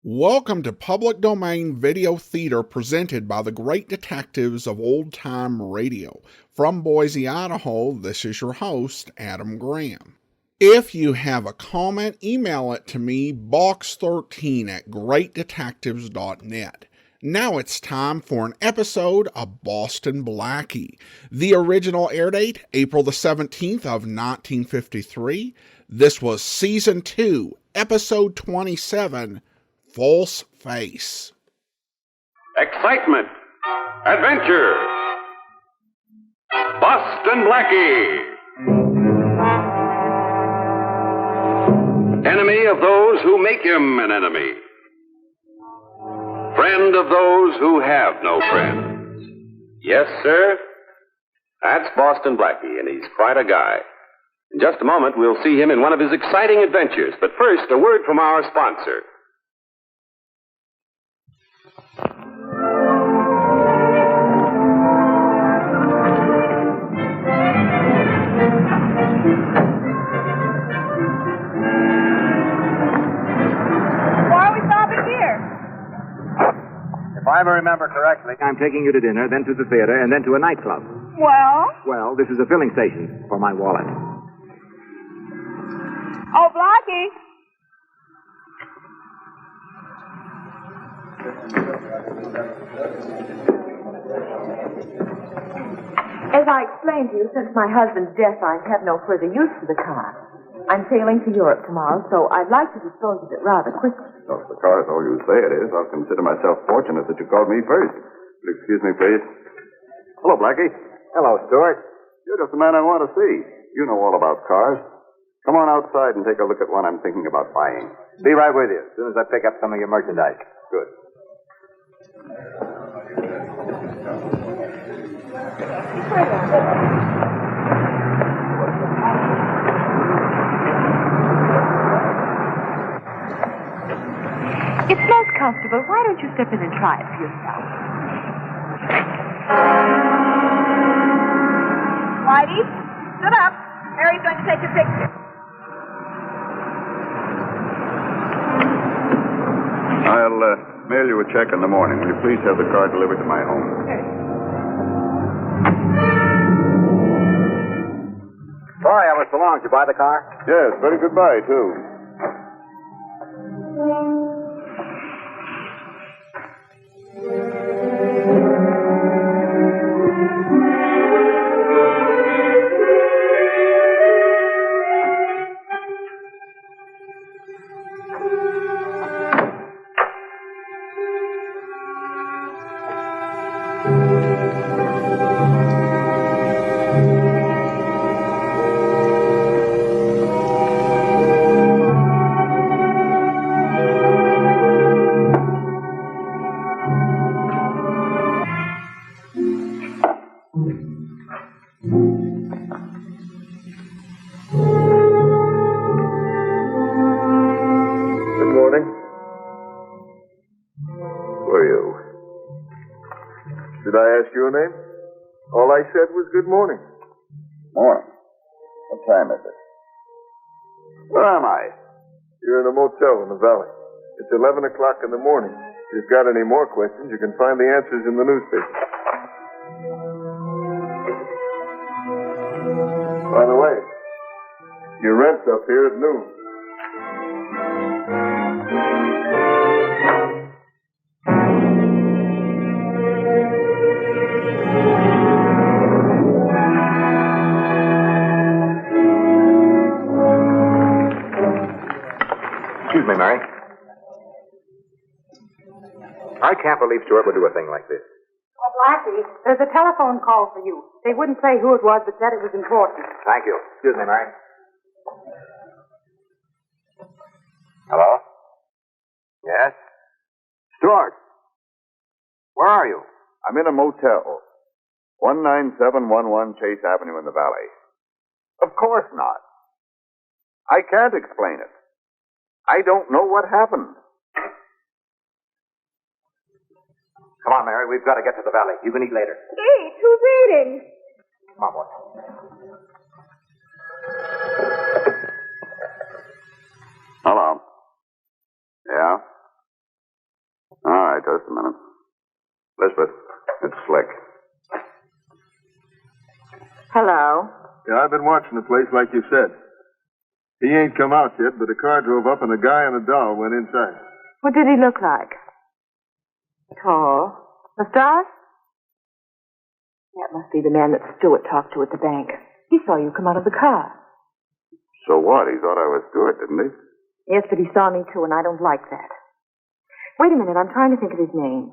Welcome to Public Domain Video Theater presented by the great detectives of old time radio. From Boise, Idaho, this is your host, Adam Graham. If you have a comment, email it to me, box13 at greatdetectives.net. Now it's time for an episode of Boston Blackie. The original air date, April the 17th of 1953. This was Season 2, Episode 27, False Face. Excitement, adventure, Boston Blackie. Enemy of those who make him an enemy. Friend of those who have no friends. Yes, sir. That's Boston Blackie, and he's quite a guy. In just a moment, we'll see him in one of his exciting adventures. But first, a word from our sponsor. If I remember correctly, I'm taking you to dinner, then to the theater, and then to a nightclub. Well? Well, this is a filling station for my wallet. Oh, Blackie. As I explained to you, since my husband's death, I have no further use for the car. I'm sailing to Europe tomorrow, so I'd like to dispose of it rather quickly. Well, if the car is all you say it is, I'll consider myself fortunate that you called me first. Will you excuse me, please? Hello, Blackie. Hello, Stuart. You're just the man I want to see. You know all about cars. Come on outside and take a look at one I'm thinking about buying. Be right with you as soon as I pick up some of your merchandise. Good. It smells comfortable. Why don't you step in and try it for yourself? Whitey, sit up. Mary's going to take a picture. I'll mail you a check in the morning. Will you please have the car delivered to my home? Sorry I was so long. Did you buy the car? Yes, very good buy, too. Did I ask your name? All I said was good morning. Morning. What time is it? Where am I? You're in a motel in the valley. It's 11 o'clock in the morning. If you've got any more questions, you can find the answers in the newspaper. By the way, your rent's up here at noon. Excuse me, Mary. I can't believe Stuart would do a thing like this. Oh, Blackie, there's a telephone call for you. They wouldn't say who it was, but said it was important. Thank you. Excuse me, Mary. Hello? Yes? Stuart? Where are you? I'm in a motel. 19711 Chase Avenue in the Valley. Of course not. I can't explain it. I don't know what happened. Come on, Mary. We've got to get to the valley. You can eat later. Eat? Who's eating? Come on, boy. Hello. Yeah? All right, just a minute. Elizabeth, it's Slick. Hello. Yeah, I've been watching the place like you said. He ain't come out yet, but a car drove up and a guy and a doll went inside. What did he look like? Tall. Mustache? That must be the man that Stewart talked to at the bank. He saw you come out of the car. So what? He thought I was Stewart, didn't he? Yes, but he saw me too, and I don't like that. Wait a minute, I'm trying to think of his name.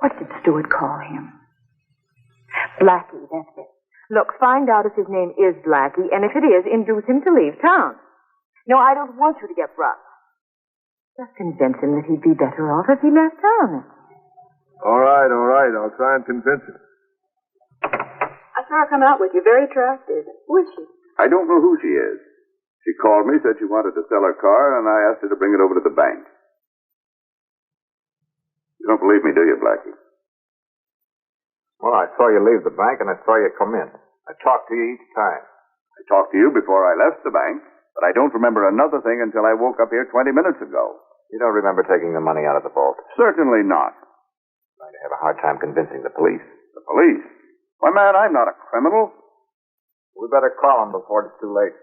What did Stewart call him? Blackie, that's it. Look, find out if his name is Blackie, and if it is, induce him to leave town. No, I don't want you to get rough. Just convince him that he'd be better off if he left town. All right. I'll try and convince him. I saw her come out with you. Very attractive. Who is she? I don't know who she is. She called me, said she wanted to sell her car, and I asked her to bring it over to the bank. You don't believe me, do you, Blackie? Well, I saw you leave the bank and I saw you come in. I talked to you each time. I talked to you before I left the bank, but I don't remember another thing until I woke up here 20 minutes ago. You don't remember taking the money out of the vault? Certainly not. I'm going to have a hard time convincing the police. The police? Why, man, I'm not a criminal. We better call them before it's too late.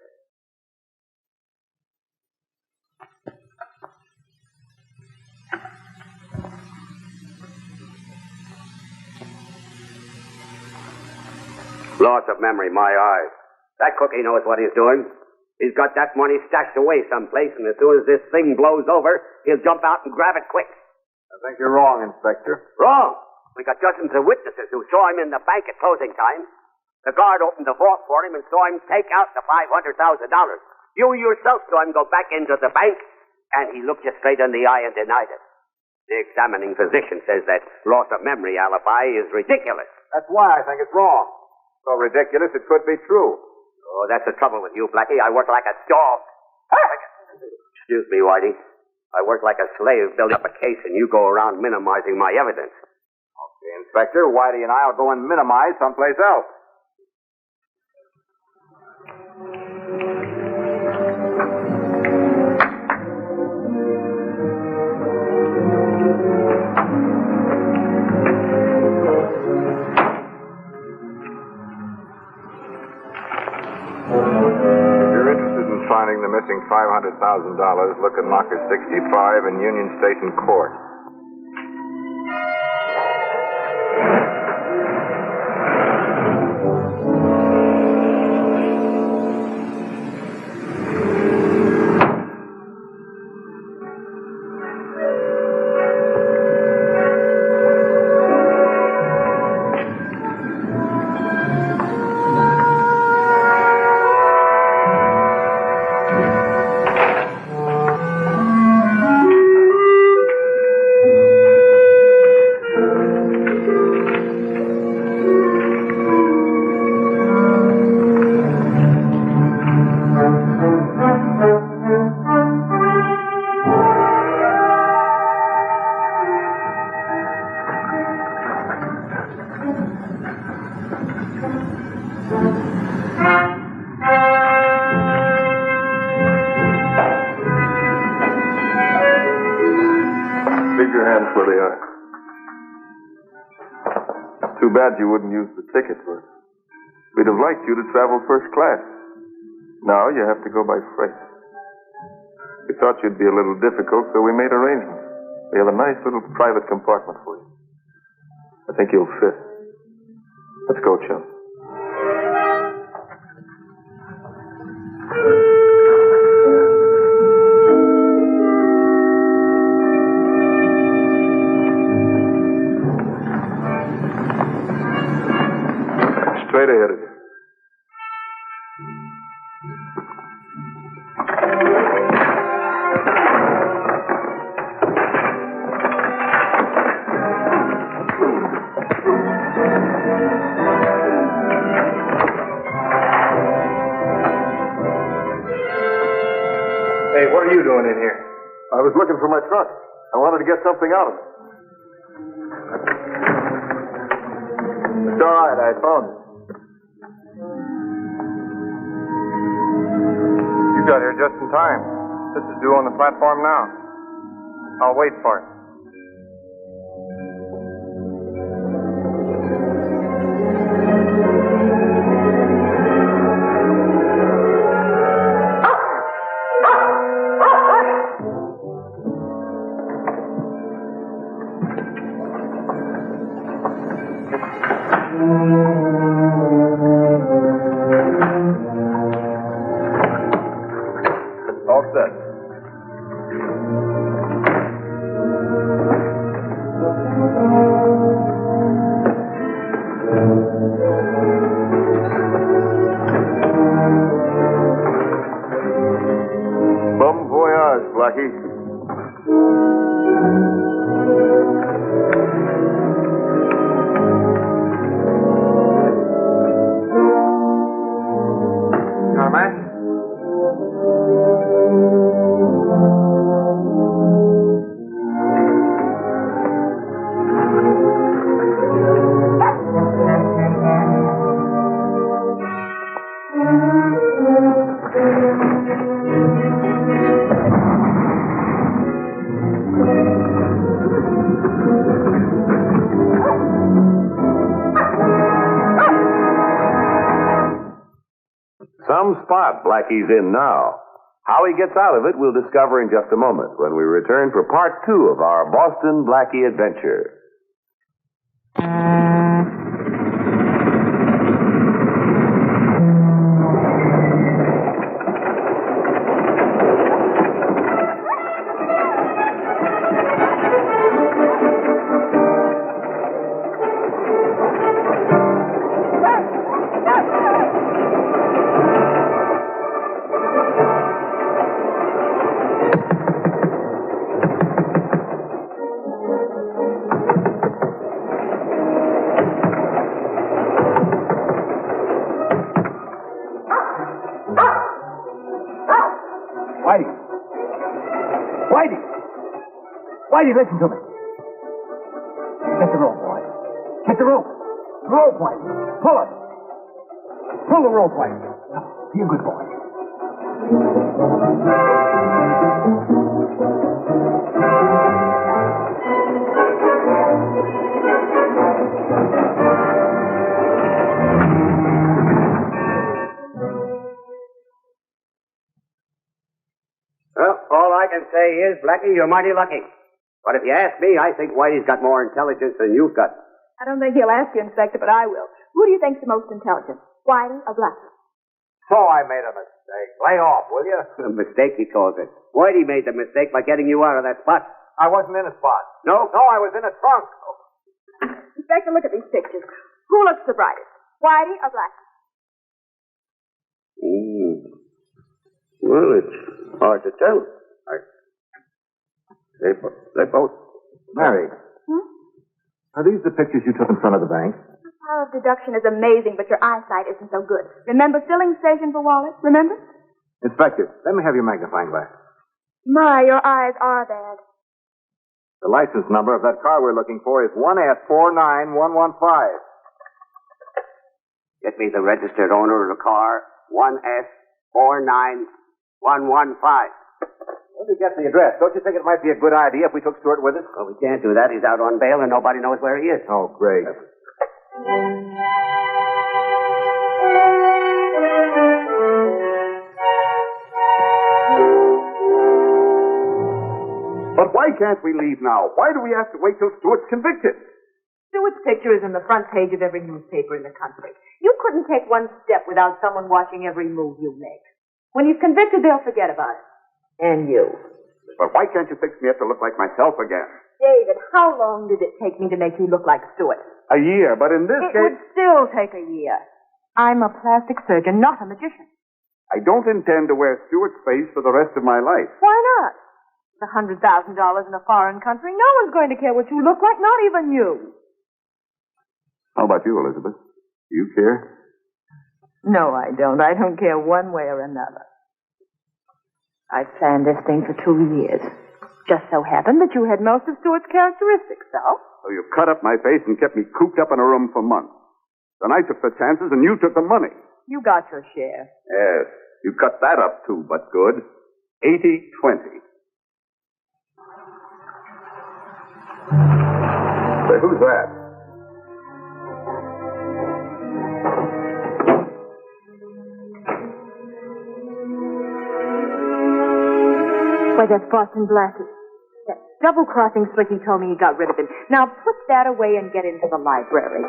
Loss of memory, my eyes. That cookie knows what he's doing. He's got that money stashed away someplace, and as soon as this thing blows over, he'll jump out and grab it quick. I think you're wrong, Inspector. Wrong. We got dozens of witnesses who saw him in the bank at closing time. The guard opened the vault for him and saw him take out the $500,000. You yourself saw him go back into the bank, and he looked you straight in the eye and denied it. The examining physician says that loss of memory alibi is ridiculous. That's why I think it's wrong. So ridiculous it could be true. Oh, that's the trouble with you, Blackie. I work like a dog. Excuse me, Whitey. I work like a slave building up a case, and you go around minimizing my evidence. Okay, Inspector, Whitey and I will go and minimize someplace else. Finding the missing $500,000, look at Locker 65 in Union Station Court. Where they are. Too bad you wouldn't use the ticket, but we'd have liked you to travel first class. Now you have to go by freight. We thought you'd be a little difficult, so we made arrangements. We have a nice little private compartment for you. I think you'll fit. Let's go, chum. Straight ahead of you. Hey, what are you doing in here? I was looking for my truck. I wanted to get something out of it. It's all right, I found it. You got here just in time. This is due on the platform now. I'll wait for it. All set. Bon voyage, Blackie. Carmack? Some spot Blackie's in now. How he gets out of it, we'll discover in just a moment when we return for part 2 of our Boston Blackie adventure. Whitey, listen to me. Get the rope, boy. Get the rope. Rope, Whitey. Pull it. Pull the rope, Whitey. Now, be a good boy. Well, all I can say is, Blackie, you're mighty lucky. But if you ask me, I think Whitey's got more intelligence than you've got. I don't think he'll ask you, Inspector, but I will. Who do you think's the most intelligent, Whitey or Blackie? So I made a mistake. Lay off, will you? A mistake, he calls it. Whitey made the mistake by getting you out of that spot. I wasn't in a spot. No? No, I was in a trunk. Inspector, look at these pictures. Who looks the brightest, Whitey or Blackie? Well, it's hard to tell. They both. Mary. Are these the pictures you took in front of the bank? The power of deduction is amazing, but your eyesight isn't so good. Remember filling station for Wallace? Remember? Inspector, let me have your magnifying glass. My, your eyes are bad. The license number of that car we're looking for is 1S49115. Get me the registered owner of the car, 1S49115. Let me get the address. Don't you think it might be a good idea if we took Stewart with us? Well, we can't do that. He's out on bail and nobody knows where he is. Oh, great. But why can't we leave now? Why do we have to wait till Stewart's convicted? Stewart's picture is on the front page of every newspaper in the country. You couldn't take one step without someone watching every move you make. When he's convicted, they'll forget about it. And you. But why can't you fix me up to look like myself again? David, how long did it take me to make you look like Stewart? A year, but in this It case... would still take a year. I'm a plastic surgeon, not a magician. I don't intend to wear Stewart's face for the rest of my life. Why not? It's $100,000 in a foreign country. No one's going to care what you look like, not even you. How about you, Elizabeth? Do you care? No, I don't. I don't care one way or another. I've planned this thing for 2 years. Just so happened that you had most of Stewart's characteristics, so? So you cut up my face and kept me cooped up in a room for months. Then I took the chances and you took the money. You got your share. Yes, you cut that up too, but good. 80-20. Say, who's that? Why, that's Boston Blackie. That double-crossing slick he told me he got rid of him. Now put that away and get into the library.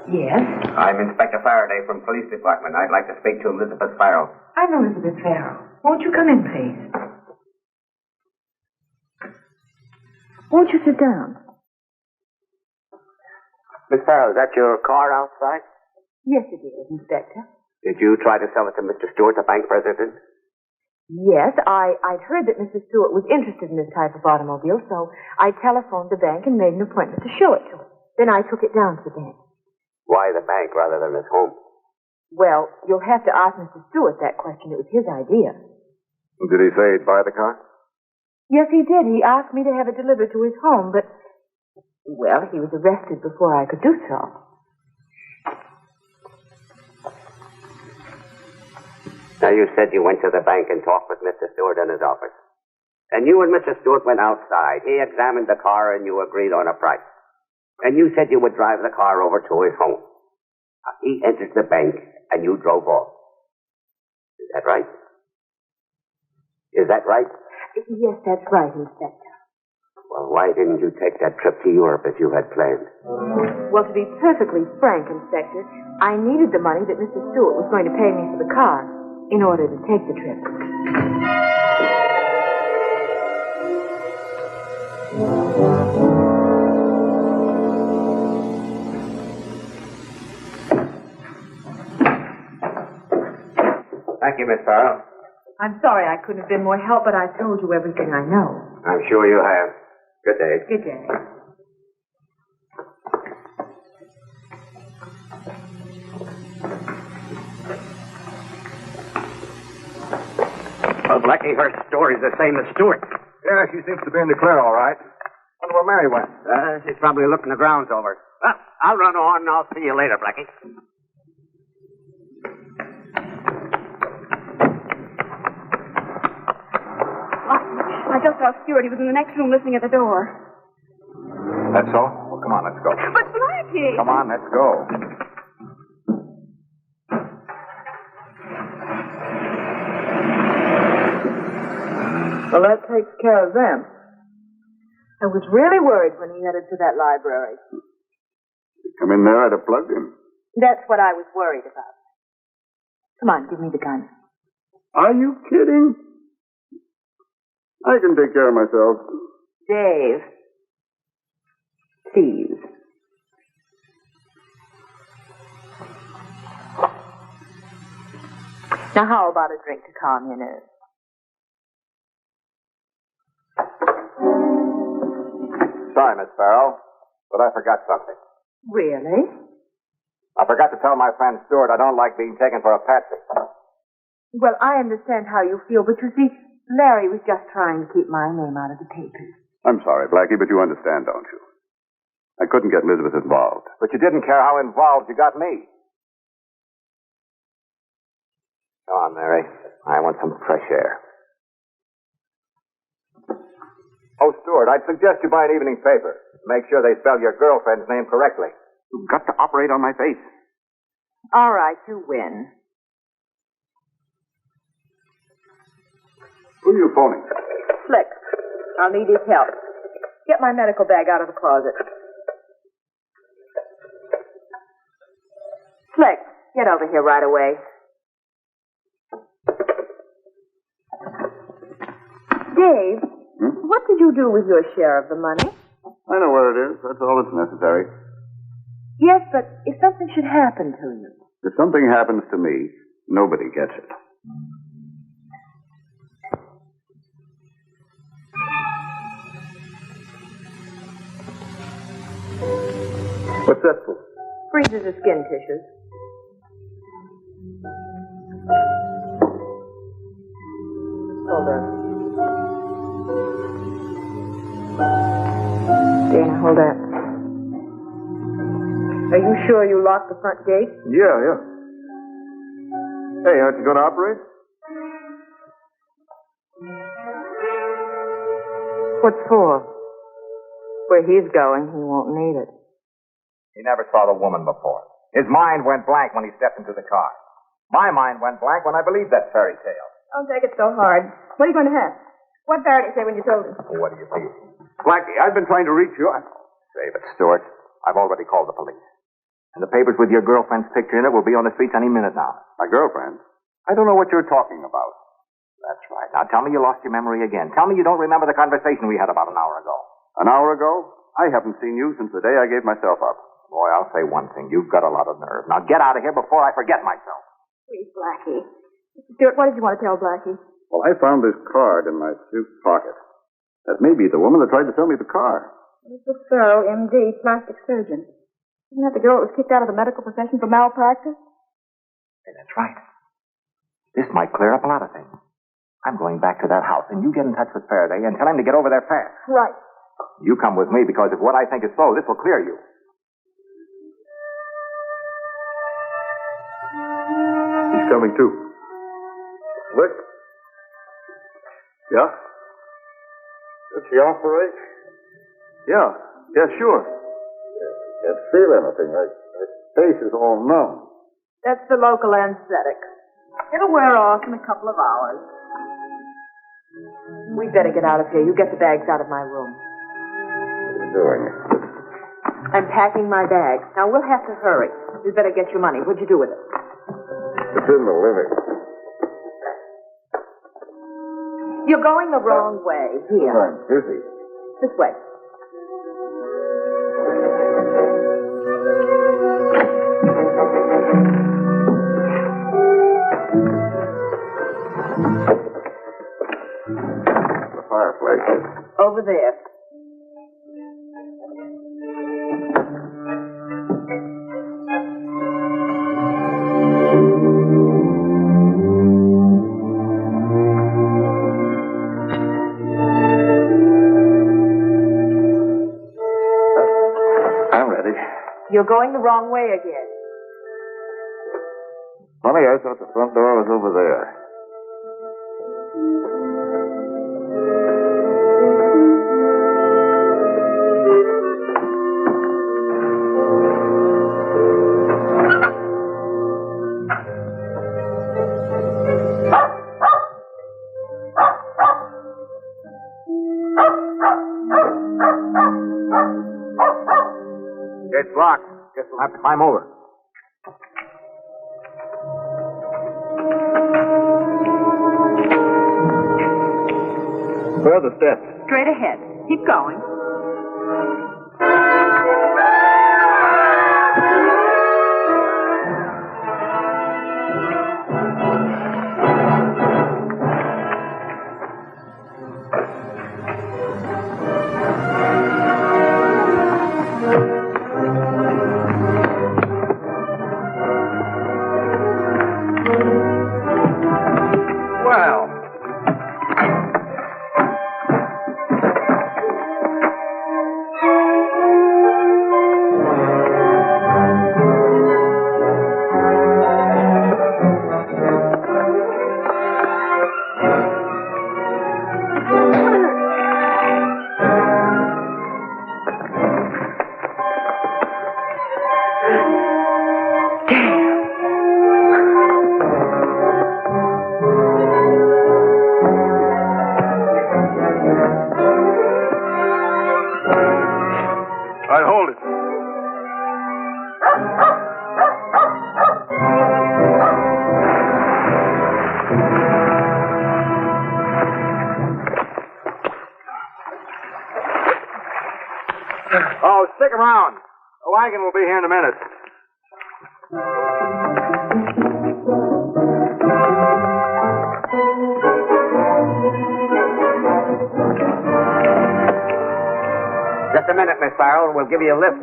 Yes? I'm Inspector Faraday from Police Department. I'd like to speak to Elizabeth Farrell. I'm Elizabeth Farrell. Won't you come in, please? Won't you sit down? Miss Farrell, is that your car outside? Yes, it is, Inspector. Did you try to sell it to Mr. Stewart, the bank president? Yes, I'd heard that Mr. Stewart was interested in this type of automobile, so I telephoned the bank and made an appointment to show it to him. Then I took it down to the bank. Why the bank rather than his home? Well, you'll have to ask Mr. Stewart that question. It was his idea. Did he say he'd buy the car? Yes, he did. He asked me to have it delivered to his home, but, well, he was arrested before I could do so. Now, you said you went to the bank and talked with Mr. Stewart in his office. And you and Mr. Stewart went outside. He examined the car and you agreed on a price. And you said you would drive the car over to his home. Now, he entered the bank and you drove off. Is that right? Is that right? Yes, that's right, Inspector. Well, why didn't you take that trip to Europe as you had planned? Well, to be perfectly frank, Inspector, I needed the money that Mr. Stewart was going to pay me for the car in order to take the trip. Thank you, Miss Farrell. I'm sorry I couldn't have been more help, but I've told you everything I know. I'm sure you have. Good day. Good day. Well, Blackie, her story's the same as Stewart. Yeah, she seems to be in the clear all right. Wonder where Mary went. She's probably looking the grounds over. Well, I'll run on and I'll see you later, Blackie. I just saw Stewart. He was in the next room listening at the door. That's all? Well, come on, let's go. But Blackie! Come on, let's go. Well, that takes care of them. I was really worried when he headed to that library. Come in there, I'd have plugged him. That's what I was worried about. Come on, give me the gun. Are you kidding? I can take care of myself. Dave. Please. Now, how about a drink to calm your nerves? Sorry, Miss Farrell, but I forgot something. Really? I forgot to tell my friend Stewart I don't like being taken for a patsy. Well, I understand how you feel, but you see, Larry was just trying to keep my name out of the papers. I'm sorry, Blackie, but you understand, don't you? I couldn't get Elizabeth involved. But you didn't care how involved you got me. Come on, Mary. I want some fresh air. Oh, Stewart, I'd suggest you buy an evening paper. Make sure they spell your girlfriend's name correctly. You've got to operate on my face. All right, you win. Who are you phoning? Slick, I'll need his help. Get my medical bag out of the closet. Slick, get over here right away. Dave, what did you do with your share of the money? I know where it is. That's all that's necessary. Yes, but if something should happen to you. If something happens to me, nobody gets it. What's that for? Freezes the skin tissues. Hold on. Dana, hold that. Are you sure you locked the front gate? Yeah. Hey, aren't you going to operate? What for? Where he's going, he won't need it. He never saw the woman before. His mind went blank when he stepped into the car. My mind went blank when I believed that fairy tale. Don't take it so hard. What are you going to have? What did Faraday say when you told him? What do you think? Blackie, I've been trying to reach you. Save it, Stuart. I've already called the police. And the papers with your girlfriend's picture in it will be on the streets any minute now. My girlfriend? I don't know what you're talking about. That's right. Now tell me you lost your memory again. Tell me you don't remember the conversation we had about an hour ago. An hour ago? I haven't seen you since the day I gave myself up. Boy, I'll say one thing. You've got a lot of nerve. Now get out of here before I forget myself. Please, Blackie. Stuart, what did you want to tell Blackie? Well, I found this card in my suit pocket. That may be the woman that tried to sell me the car. Mr. Searle, M.D., plastic surgeon. Isn't that the girl that was kicked out of the medical profession for malpractice? Hey, that's right. This might clear up a lot of things. I'm going back to that house, and you get in touch with Faraday and tell him to get over there fast. Right. You come with me, because if what I think is so, this will clear you. He's coming too. Slick? Yeah? Did she operate? Yeah. Yeah, sure. Can't feel anything. My face is all numb. That's the local anesthetic. It'll wear off in a couple of hours. We'd better get out of here. You get the bags out of my room. What are you doing? I'm packing my bags. Now, we'll have to hurry. You'd better get your money. What'd you do with it? It's in the living. You're going the wrong way. Here. I'm busy. This way. The fireplace. Over there. I'm ready. You're going the wrong way again. Honey, I thought the front door was over there. It's locked. Guess we'll have to climb over. Where are the steps? Straight ahead. Keep going. Well. All right, hold it. Oh, stick around. The wagon will be here in a minute. Just a minute, Miss Farrell. We'll give you a lift.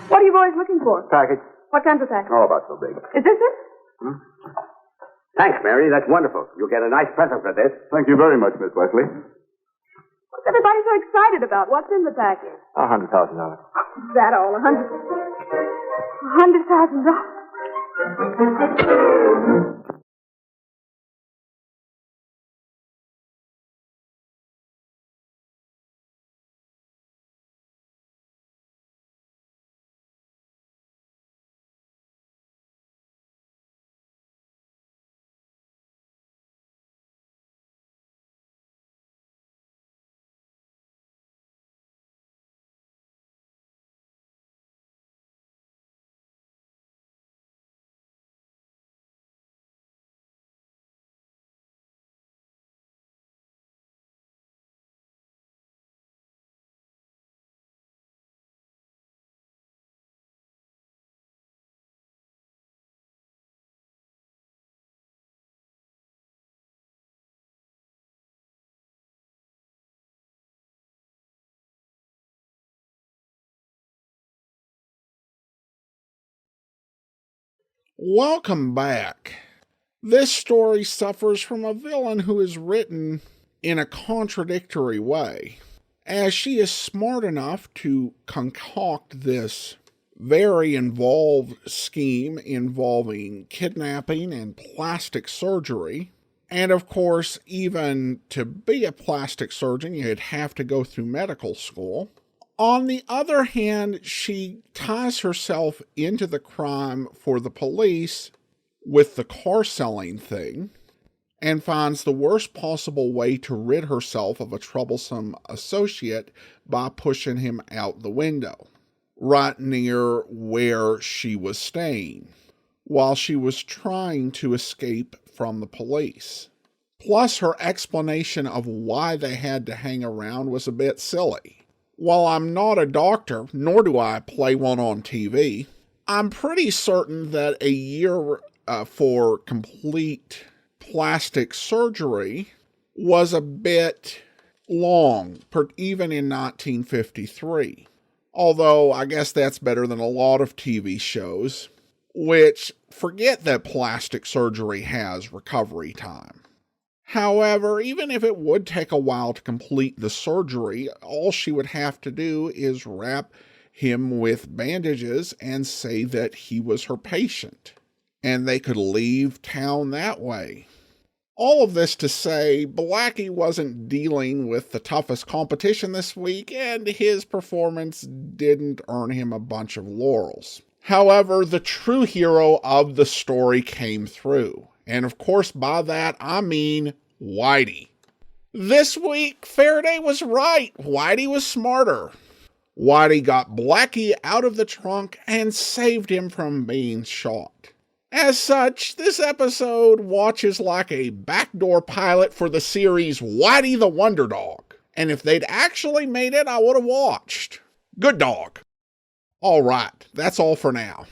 What are you boys looking for? Package. What kinds of package? Oh, about so big. Is this it? Thanks, Mary. That's wonderful. You'll get a nice present for this. Thank you very much, Miss Wesley. What's everybody so excited about? What's in the package? $100,000. Is that all? $100,000. Welcome back. This story suffers from a villain who is written in a contradictory way, as she is smart enough to concoct this very involved scheme involving kidnapping and plastic surgery. And of course, even to be a plastic surgeon, you'd have to go through medical school. On the other hand, she ties herself into the crime for the police with the car selling thing and finds the worst possible way to rid herself of a troublesome associate by pushing him out the window, right near where she was staying, while she was trying to escape from the police. Plus, her explanation of why they had to hang around was a bit silly. While I'm not a doctor, nor do I play one on TV, I'm pretty certain that a year for complete plastic surgery was a bit long, even in 1953. Although, I guess that's better than a lot of TV shows, which forget that plastic surgery has recovery time. However, even if it would take a while to complete the surgery, all she would have to do is wrap him with bandages and say that he was her patient, and they could leave town that way. All of this to say, Blackie wasn't dealing with the toughest competition this week, and his performance didn't earn him a bunch of laurels. However, the true hero of the story came through. And of course, by that, I mean Whitey. This week, Faraday was right. Whitey was smarter. Whitey got Blackie out of the trunk and saved him from being shot. As such, this episode watches like a backdoor pilot for the series Whitey the Wonder Dog. And if they'd actually made it, I would have watched. Good dog. All right, that's all for now.